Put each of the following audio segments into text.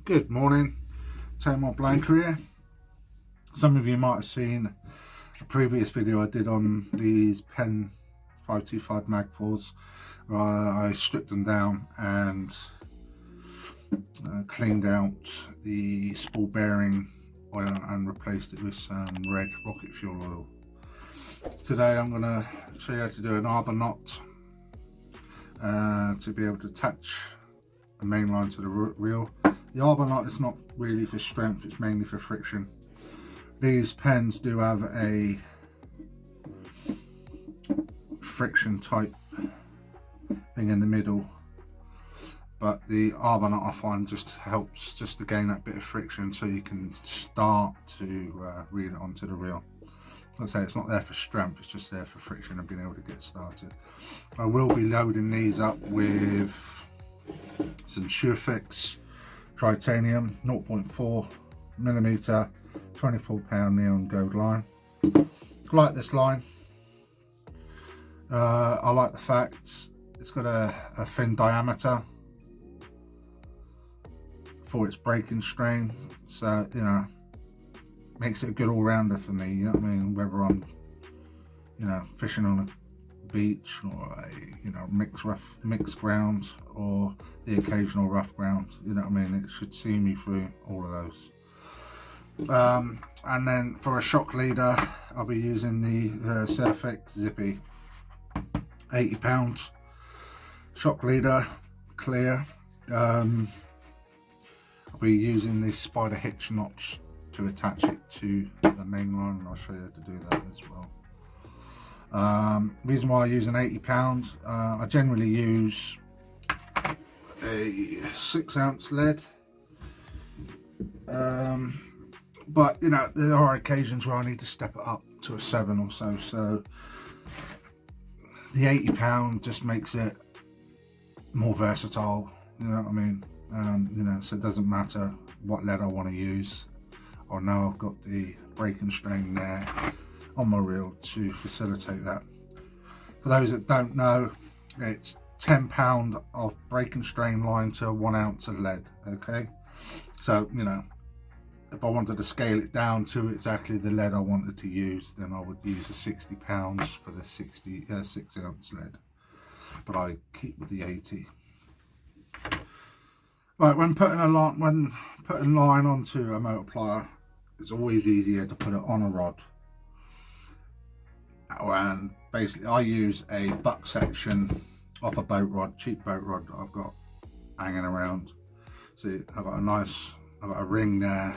Good morning, Tamar Blanker here. Some of you might have seen a previous video I did on these Penn 525 MAG4s where I stripped them down and cleaned out the spool bearing oil and replaced it with some red rocket fuel oil. Today I'm going to show you how to do an arbor knot to be able to attach the main line to the reel. The arbor knot is not really for strength, it's mainly for friction. These pens do have a friction type thing in the middle, but the arbor knot I find just helps just to gain that bit of friction so you can start to reel it onto the reel. Like I say, it's not there for strength, it's just there for friction and being able to get started. I will be loading these up with some Surefix titanium 0.4mm 24-pound neon gold line. I like this line. I like the fact it's got a thin diameter for its breaking strain, so you know, makes it a good all-rounder for me. You know what I mean? Whether I'm, you know, fishing on a beach or a, you know, mixed ground or the occasional rough ground, you know what I mean, it should see me through all of those. And then for a shock leader I'll be using the Surefix Zippy 80-pound shock leader clear. I'll be using this spider hitch notch to attach it to the main line, and I'll show you how to do that as well. Reason why I use an 80-pound, I generally use a 6-ounce lead, but you know, there are occasions where I need to step it up to a 7 or so, so the 80-pound just makes it more versatile, you know what I mean. You know, so it doesn't matter what lead I want to use. I know I've got the breaking strain there on my reel to facilitate that. For those that don't know, it's 10 pound of breaking strain line to 1 ounce of lead. Okay, so you know, if I wanted to scale it down to exactly the lead I wanted to use, then I would use the 60 pounds for the 6-ounce lead, but I keep with the 80. Right, when putting line onto a motor plier, it's always easier to put it on a rod. And basically I use a buck section off a boat rod, cheap boat rod that I've got hanging around. See, I've got a ring there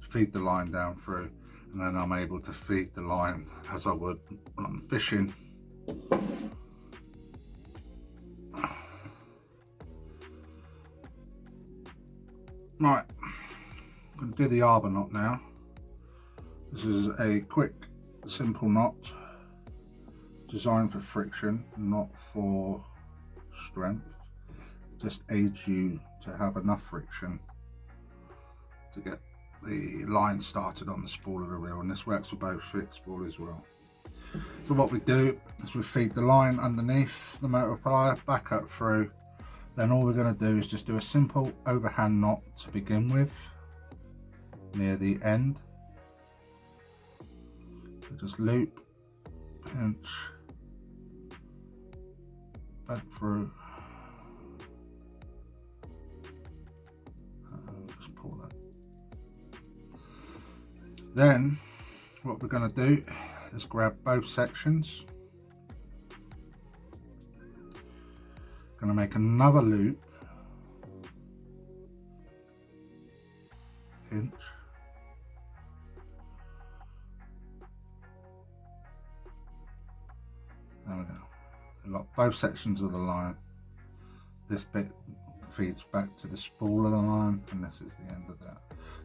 to feed the line down through, and then I'm able to feed the line as I would when I'm fishing. Right, I'm going to do the arbor knot now. This is a quick, simple knot designed for friction, not for strength. It just aids you to have enough friction to get the line started on the spool of the reel, and this works for both fixed spool as well. So what we do is we feed the line underneath the motor plier, back up through. Then all we're going to do is just do a simple overhand knot to begin with near the end. So just loop, pinch, back through, and just pull that. Then what we're going to do is grab both sections. Going to make another loop, pinch, there we go. We've got both sections of the line. This bit feeds back to the spool of the line, and this is the end of that.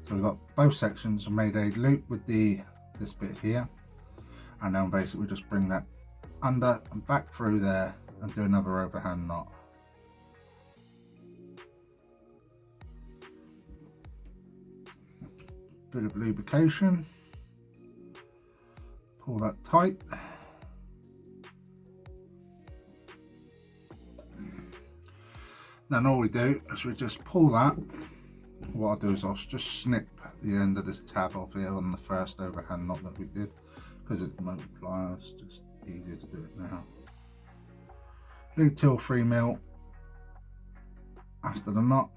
So we've got both sections. I made a loop with this bit here, and then basically we just bring that under and back through there and do another overhand knot. Bit of lubrication, pull that tight. Then all we do is we just pull that what I'll do is I'll just snip the end of this tab off here on the first overhand knot that we did, because it's multiplier, it's just easier to do it now. Leave 2 or 3 mil after the knot.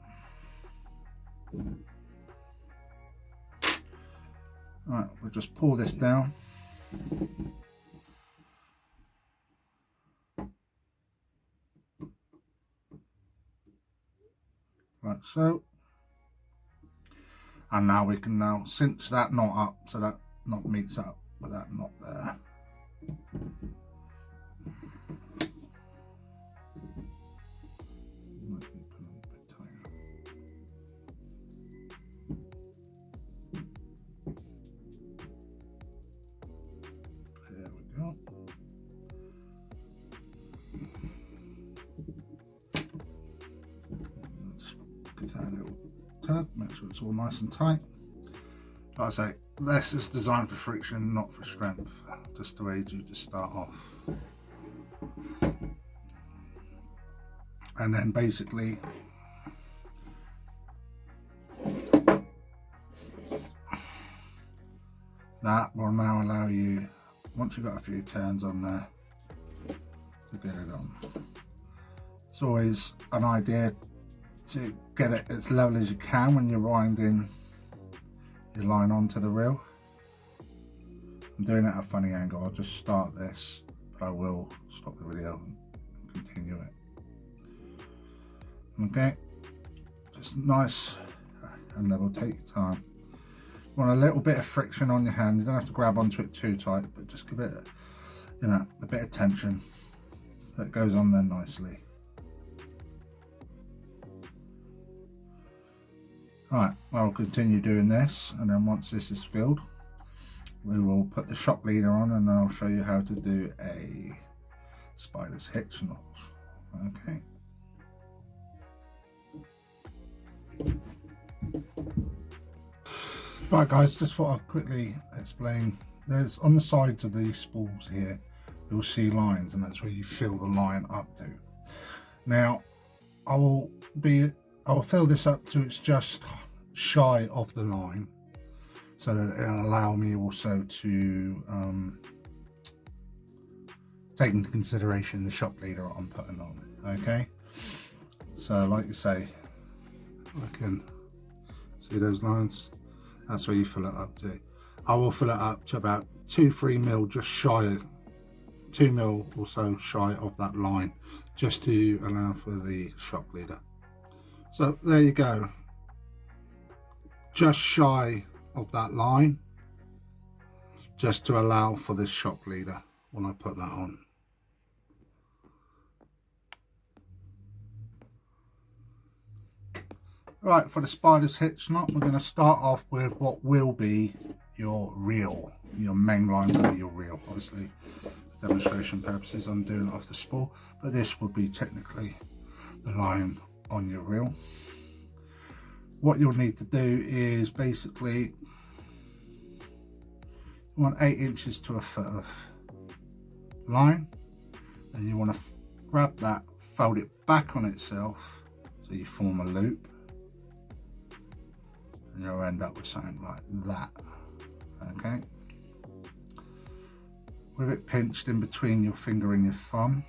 Right, we'll just pull this down. Like so. And now we can now cinch that knot up so that knot meets up with that knot there. There we go. Let's give that a little tug, make sure it's all nice and tight. Like I say, this is designed for friction, not for strength, just to aid you to start off. And then basically that will now allow you, once you've got a few turns on there, to get it on. It's always an idea to get it as level as you can when you're winding your line onto the reel. I'm doing it at a funny angle. I'll just start this, but I will stop the video and continue it. Okay, just nice and level, take your time. You want a little bit of friction on your hand. You don't have to grab onto it too tight, but just give it, you know, a bit of tension so it goes on there nicely. Right, I'll continue doing this, and then once this is filled, we will put the shock leader on, and I'll show you how to do a spider's hitch knot. Okay. Right guys, just thought I'd quickly explain. There's on the sides of these spools here, you'll see lines, and that's where you fill the line up to. Now, I will fill this up to it's just shy of the line, so that it'll allow me also to take into consideration the shock leader I'm putting on. Okay, so like you say, I can see those lines. That's where you fill it up to. I will fill it up to about 2-3 mil, just shy of 2 mil or so shy of that line, just to allow for the shock leader. So there you go, just shy of that line, just to allow for this shock leader when I put that on. Right, for the spider's hitch knot, we're going to start off with what will be your reel, your main line will be your reel. Obviously, for demonstration purposes, I'm doing it off the spool, but this would be technically the line on your reel. What you'll need to do is basically, you want 8 inches to a foot of line, then you want to grab that, fold it back on itself so you form a loop, and you'll end up with something like that. Okay, with it pinched in between your finger and your thumb,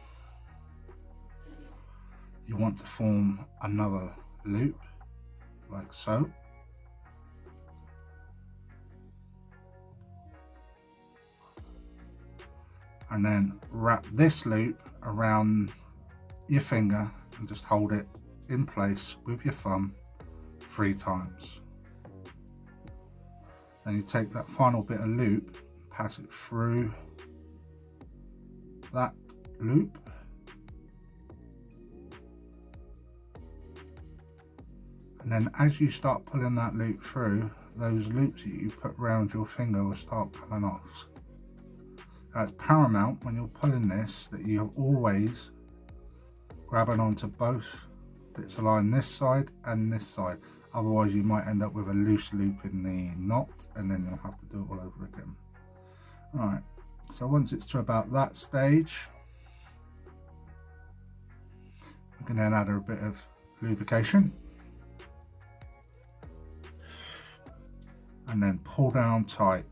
you want to form another loop like so. And then wrap this loop around your finger and just hold it in place with your thumb 3 times. Then you take that final bit of loop, pass it through that loop, and then as you start pulling that loop through, those loops that you put around your finger will start coming off. That's paramount when you're pulling this, that you're always grabbing onto both bits of line, this side and this side. Otherwise you might end up with a loose loop in the knot, and then you'll have to do it all over again. Alright, so once it's to about that stage, we can then add a bit of lubrication. and then pull down tight.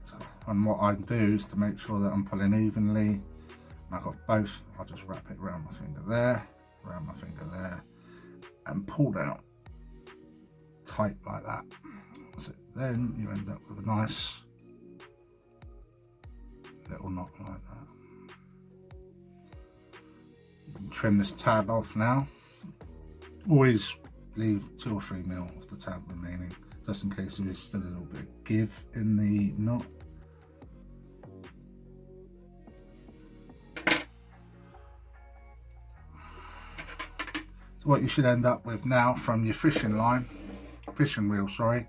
And what I do is to make sure that I'm pulling evenly, and I've got both, I'll just wrap it around my finger there, around my finger there, and pull down tight like that. So then you end up with a nice little knot like that. You can trim this tab off now. Always leave 2 or 3 mil of the tab remaining, just in case there is still a little bit of give in the knot. So what you should end up with now from your fishing reel, sorry,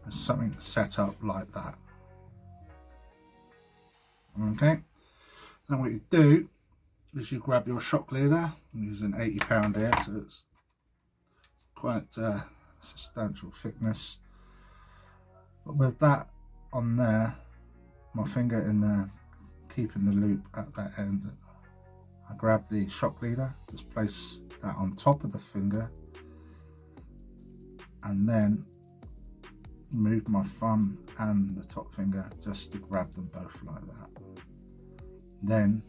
is something set up like that. Okay, then what you do is you grab your shock leader. I'm using 80 pound here, so it's quite substantial thickness. But with that on there, my finger in there, keeping the loop at that end, I grab the shock leader, just place that on top of the finger, and then move my thumb and the top finger just to grab them both like that. Then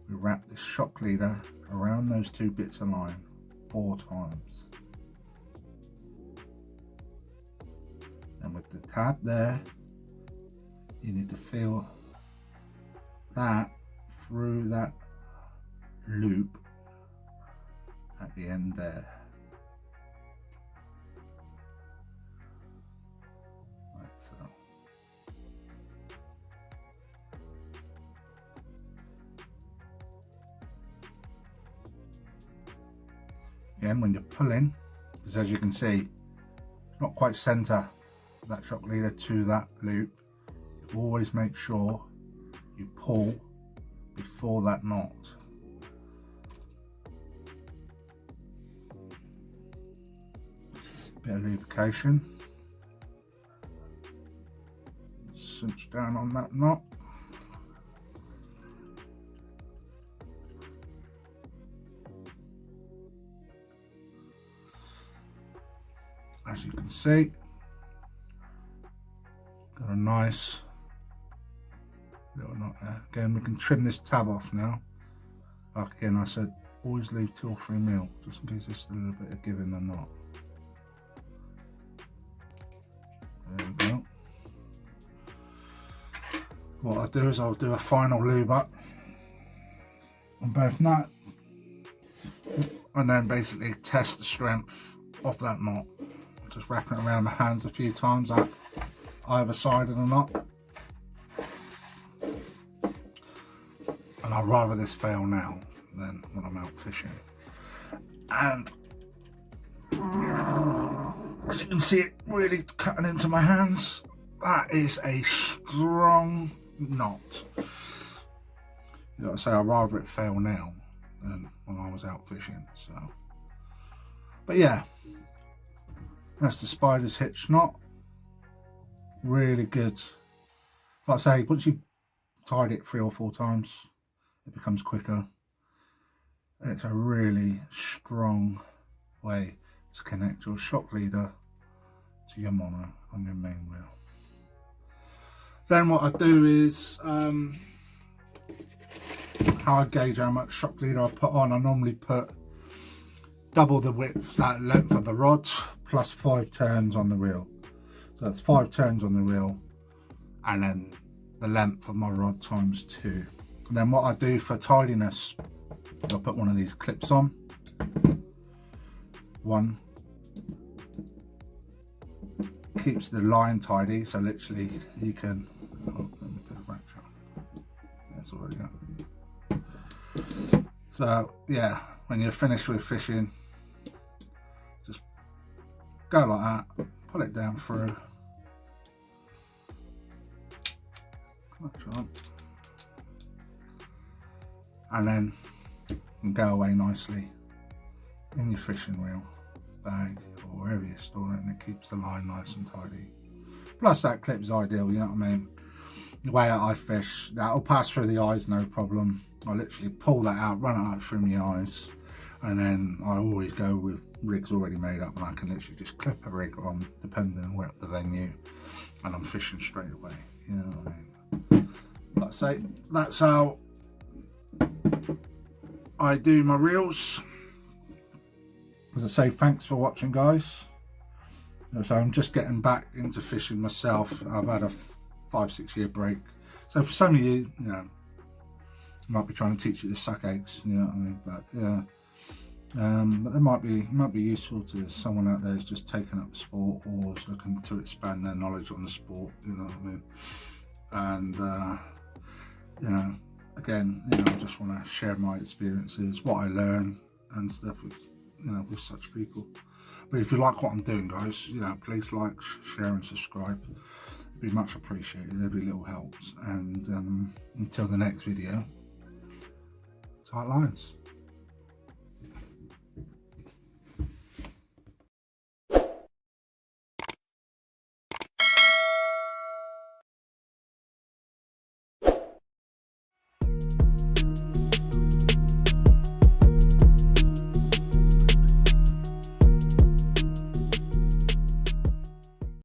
we wrap the shock leader around those 2 bits of line 4 times. And with the tab there, you need to feel that through that loop at the end there. Like so. Again, when you're pulling, because as you can see, it's not quite center that shock leader to that loop. You always make sure you pull before that knot. Bit of lubrication, cinch down on that knot. As you can see, got a nice little knot there. Again, we can trim this tab off now. Like again, I said, always leave 2 or 3 mil, just in case there's still a little bit of give in the knot. There we go. What I'll do is I'll do a final lube up on both nuts, and then basically test the strength of that knot. Just wrapping it around my hands a few times up either side of the knot. And I'd rather this fail now than when I'm out fishing. And as you can see, it really cutting into my hands. That is a strong knot. You gotta say, I'd rather it fail now than when I was out fishing. So, but yeah, that's the Spider's hitch knot. Really good. Like I say, once you've tied it 3 or 4 times, it becomes quicker, and it's a really strong way to connect your shock leader to your mono on your main wheel. Then what I do is how I gauge how much shock leader I put on. I normally put double the width, length of the rods, plus 5 turns on the reel. So that's 5 turns on the reel, and then the length of my rod times 2. And then what I do for tidiness, I'll put one of these clips on. One keeps the line tidy, so literally you can, oh, let me put a ratchet on. That's already on. So yeah, when you're finished with fishing, just go like that, pull it down through, clutch on, and then you can go away nicely in your fishing reel bag or wherever you store it, and it keeps the line nice and tidy. Plus that clip is ideal, you know what I mean? The way that I fish, that'll pass through the eyes no problem. I literally pull that out, run it out through my eyes, and then I always go with rigs already made up, and I can literally just clip a rig on depending on where at the venue, and I'm fishing straight away. You know what I mean? Like I say, that's how I do my reels. As I say, thanks for watching, guys. So I'm just getting back into fishing myself. I've had a 5-6 year break. So for some of you, you know, I might be trying to teach you to suck eggs, you know what I mean? But yeah, but it might be useful to someone out there who's just taken up the sport or is looking to expand their knowledge on the sport, you know what I mean? And you know, again, you know, I just want to share my experiences, what I learn and stuff with, you know, with such people. But if you like what I'm doing, guys, you know, please like, share and subscribe. It'd be much appreciated. Every little helps. And until the next video, tight lines.